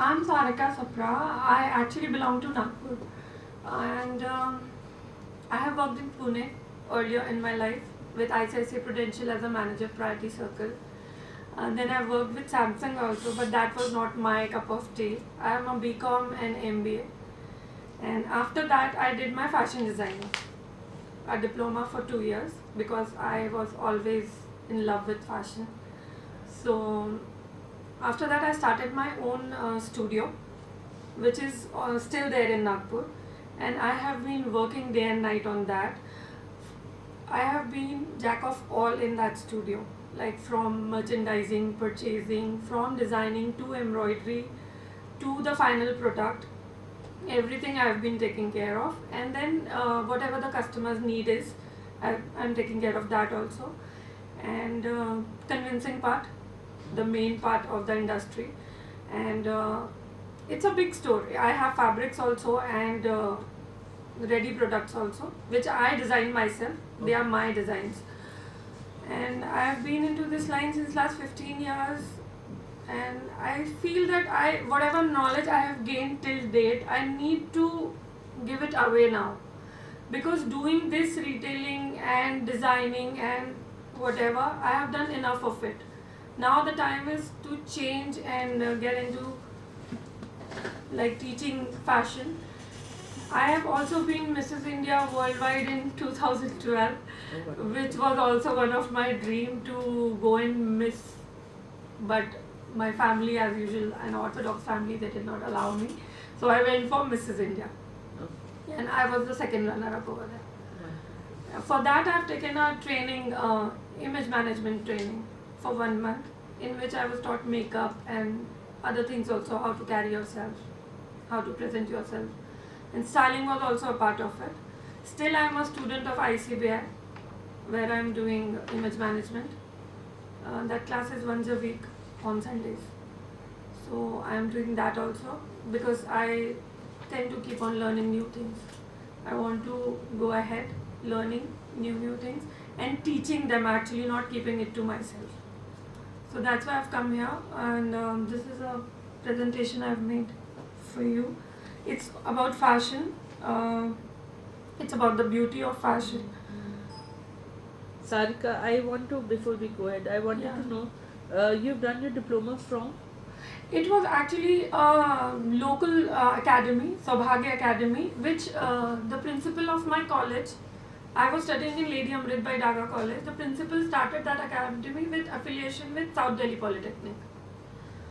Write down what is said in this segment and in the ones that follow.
I'm Sarika Sapra. I actually belong to Nagpur, and I have worked in Pune earlier in my life with ICICI Prudential as a manager priority circle. Then I worked with Samsung also, but that was not my cup of tea. I am a BCom and MBA, and after that I did my fashion designing, a diploma for 2 years because I was always in love with fashion. So after that I started my own studio, which is still there in Nagpur, and I have been working day and night on that. I have been jack of all in that studio, like from merchandising, purchasing, from designing to embroidery to the final product. Everything I have been taking care of, and then whatever the customer's need is, I'm taking care of that also. And convincing part, the main part of the industry, and it's a big story. I have fabrics also and ready products also, which I design myself. They are my designs, and I have been into this line since last 15 years, and I feel that whatever knowledge I have gained till date, I need to give it away now, because doing this retailing and designing and whatever, I have done enough of it. Now the time is to change and get into like teaching fashion. I have also been Mrs. India Worldwide in 2012, which was also one of my dream to go and miss, but my family, as usual, an Orthodox family, they did not allow me. So I went for Mrs. India, and I was the second runner-up over there. For that, I have taken a training, image management training for 1 month, in which I was taught makeup and other things also, how to carry yourself, how to present yourself, and styling was also a part of it. Still, I am a student of ICBI, where I am doing image management. That class is once a week on Sundays. So I am doing that also because I tend to keep on learning new things. I want to go ahead learning new things and teaching them, actually not keeping it to myself. So that's why I've come here, and this is a presentation I've made for you. It's about fashion. It's about the beauty of fashion. Sarika, I want to, before we go ahead, I wanted Yeah. to know, you've done your diploma from? It was actually a local academy, Saubhagya Academy, which the principal of my college, I was studying in Lady Amritbai Daga College. The principal started that academy with affiliation with South Delhi Polytechnic.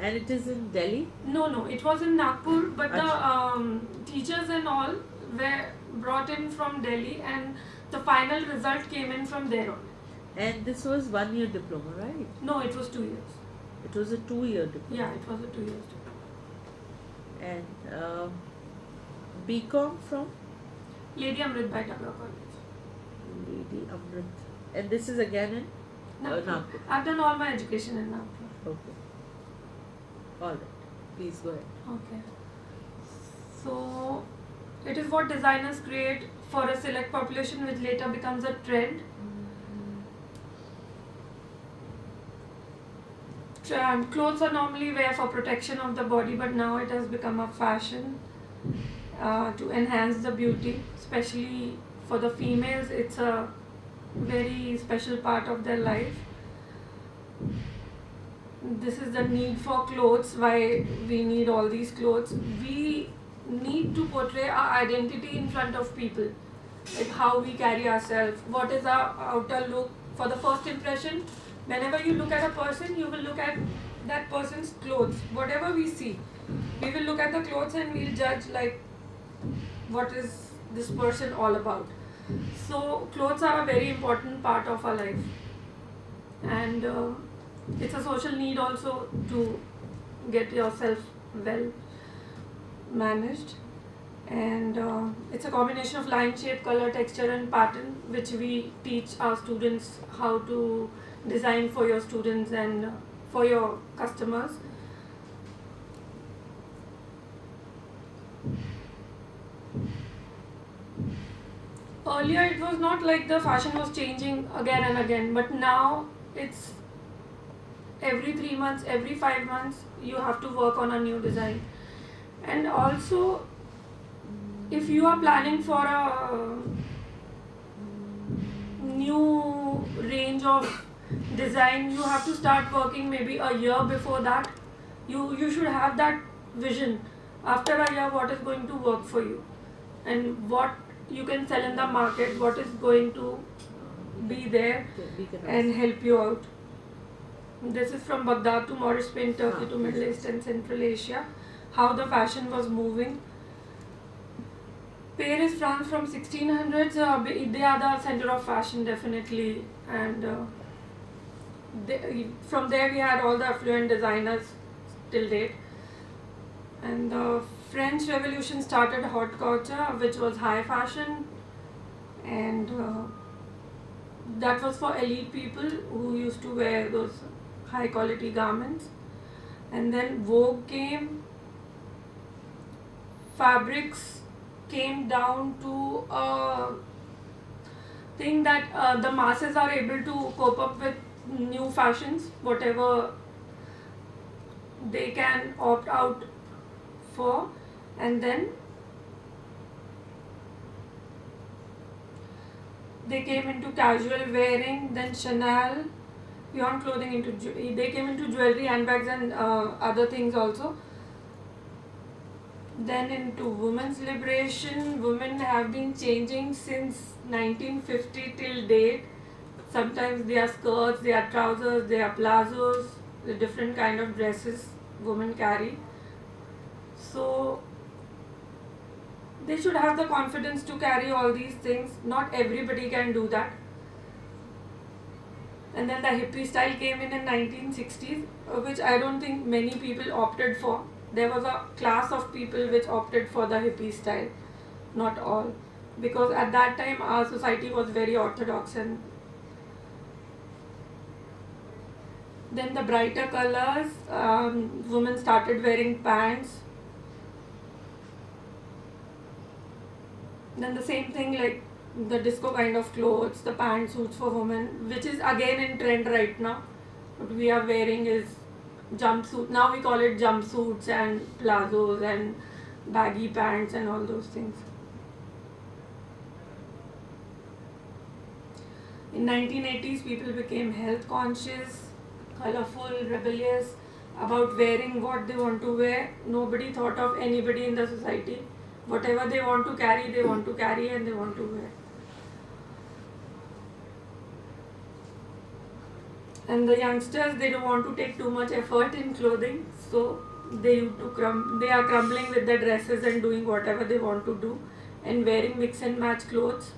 And it is in Delhi? No, it was in Nagpur, but the Achha. teachers and all were brought in from Delhi, and the final result came in from there only. And this was 1 year diploma, right? No, it was 2 years. It was a 2 year diploma. Yeah, it was a 2 years diploma. And BCom from Lady Amritbai Daga College. Lady Amrit. And this is again in Nagpur. I've done all my education in Nagpur. Okay. Alright. Please go ahead. Okay. So, it is what designers create for a select population, which later becomes a trend. Clothes are normally wear for protection of the body, but now it has become a fashion to enhance the beauty, especially for the females. It's a very special part of their life. This is the need for clothes, why we need all these clothes. We need to portray our identity in front of people, like how we carry ourselves, what is our outer look. For the first impression, whenever you look at a person, you will look at that person's clothes. Whatever we see, we will look at the clothes and we'll judge like what is this person all about. So clothes are a very important part of our life, and it's a social need also to get yourself well managed. And it's a combination of line, shape, color, texture and pattern, which we teach our students how to design for your students and for your customers. Earlier it was not like the fashion was changing again and again, but now it's every 3 months, every 5 months you have to work on a new design. And also, if you are planning for a new range of design, you have to start working maybe a year before that. You should have that vision. After a year, what is going to work for you, and what you can sell in the market, what is going to be there and help you out. This is from Baghdad to Moorish Spain, Turkey to Middle East and Central Asia. How the fashion was moving. Paris, France from 1600s, they are the center of fashion definitely, and from there we had all the affluent designers till date. And the French Revolution started haute couture, which was high fashion, and that was for elite people who used to wear those high quality garments. And then Vogue came. Fabrics came down to a thing that the masses are able to cope up with new fashions, whatever they can opt out for. And then they came into casual wearing, then Chanel, beyond clothing they came into jewelry, handbags and other things also. Then into women's liberation, women have been changing since 1950 till date. Sometimes they are skirts, they are trousers, they are plazos, the different kind of dresses women carry. So they should have the confidence to carry all these things. Not everybody can do that. And then the hippie style came in 1960s, which I don't think many people opted for. There was a class of people which opted for the hippie style, not all, because at that time our society was very orthodox. And then the brighter colors, women started wearing pants. Then the same thing like the disco kind of clothes, the pantsuits for women, which is again in trend right now. What we are wearing is jumpsuit. Now we call it jumpsuits and plazos and baggy pants and all those things. In 1980s, people became health conscious, colorful, rebellious about wearing what they want to wear. Nobody thought of anybody in the society. Whatever they want to carry and they want to wear. And the youngsters, they don't want to take too much effort in clothing, so they are crumbling with the dresses and doing whatever they want to do and wearing mix and match clothes.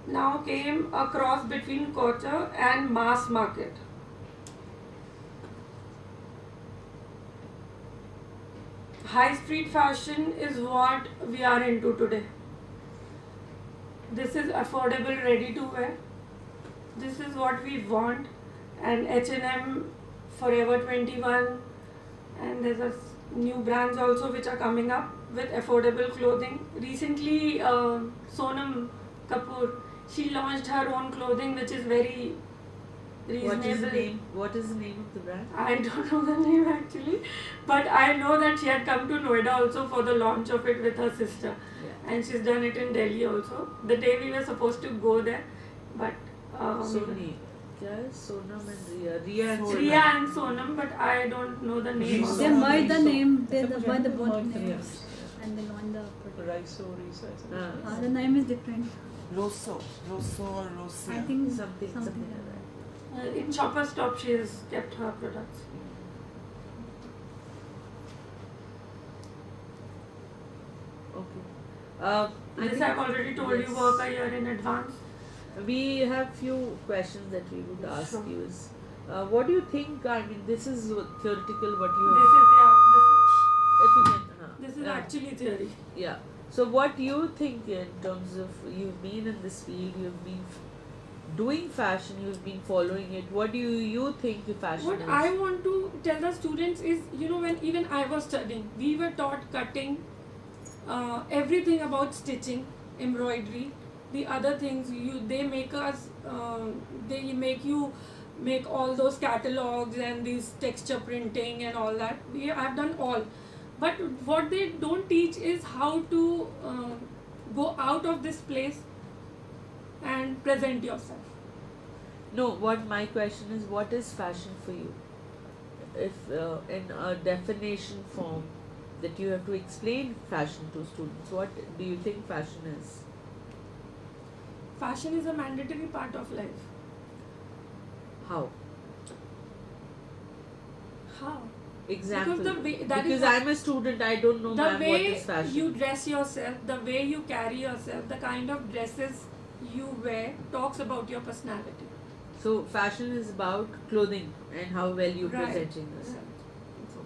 Now came a cross between couture and mass market. High street fashion is what we are into today. This is affordable, ready to wear. This is what we want. And H&M, Forever 21, and there's a new brands also which are coming up with affordable clothing. Recently, Sonam Kapoor, she launched her own clothing which is very reasonable. What is the name of the brand? I don't know the name actually, but I know that she had come to Noida also for the launch of it with her sister, and she's done it in Delhi also. The day we were supposed to go there, but Sonam and Riya and Sonam, but I don't know the name. They merged the name, they merged the both names, and they launched the product. The name is different. Rosso or Rossi. I think something like that. In Shopper Stop, she has kept her products. Okay. This I've already told you, work a year in advance. We have few questions that we would ask you. Is, what do you think? I mean, this is theoretical. What you This is actually theory. Yeah. So what you think in terms of, you've been in this field, you've been doing fashion, you've been following it. What do you think the fashion What is? I want to tell the students is, when even I was studying, we were taught cutting, everything about stitching, embroidery, the other things. They make us, they make you make all those catalogs and these texture printing and all that. I've done all, but what they don't teach is how to go out of this place and present yourself. No, what my question is, what is fashion for you? If in a definition form that you have to explain fashion to students, what do you think fashion is? Fashion is a mandatory part of life. How? How? Example. Because the way, that because is what, I'm a student, I don't know, the ma'am, what way is fashion. you dress yourself, the way you carry yourself, the kind of dresses you wear talks about your personality. So fashion is about clothing and how well you're Right. presenting yourself.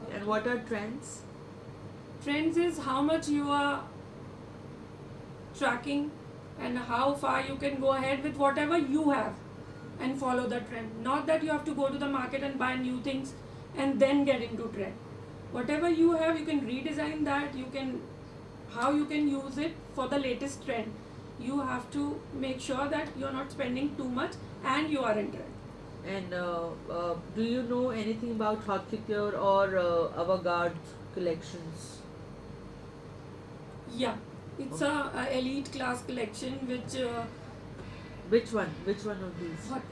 Right. And what are trends? Trends is how much you are tracking and how far you can go ahead with whatever you have and follow the trend. Not that you have to go to the market and buy new things and then get into trend. Whatever you have, you can redesign that. How you can use it for the latest trend. You have to make sure that you're not spending too much and you are in trend. And do you know anything about haute couture or avant-garde collections? Yeah, it's a elite class collection which Which one? Which one of these? hot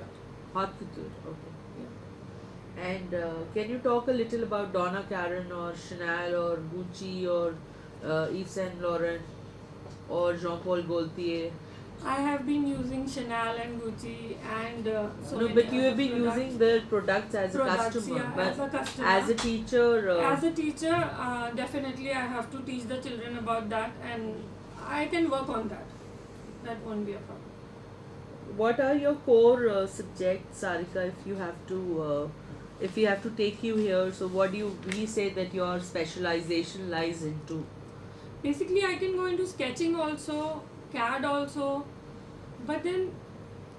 Haute couture. Okay. Yeah. And can you talk a little about Donna Karan or Chanel or Gucci or Yves Saint Laurent or Jean-Paul Gaultier? I have been using Chanel and Gucci and so No, many but you other have been products. using their products as a customer. Yeah, But as a customer. as a teacher, As a teacher, definitely I have to teach the children about that, and I can work on that. That won't be a problem. what are your core subjects, Sarika? If we have to take you here, so what do we say that your specialization lies into? Basically, I can go into sketching also, CAD also, but then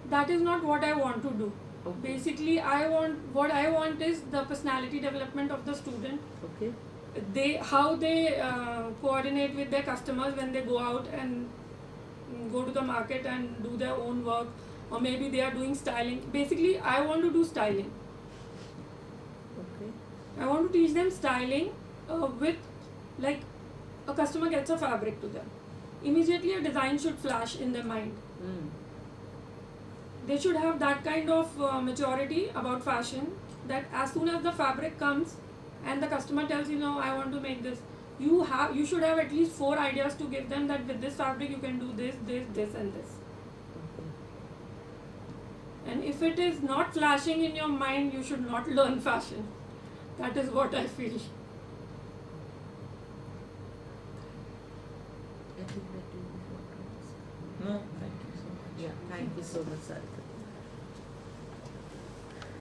that is not what I want to do. Okay. Basically, what I want is the personality development of the student. Okay. How they coordinate with their customers when they go out and go to the market and do their own work, or maybe they are doing styling. Basically, I want to do styling. Okay. I want to teach them styling with, like, a customer gets a fabric to them. Immediately a design should flash in their mind. They should have that kind of maturity about fashion that as soon as the fabric comes and the customer tells you, no, I want to make this, you should have at least 4 ideas to give them that with this fabric you can do this, this, this and this. And if it is not flashing in your mind, you should not learn fashion. That is what I feel. Anything that you would want to ask? No, thank you so much. Yeah, thank you so much, Sarika.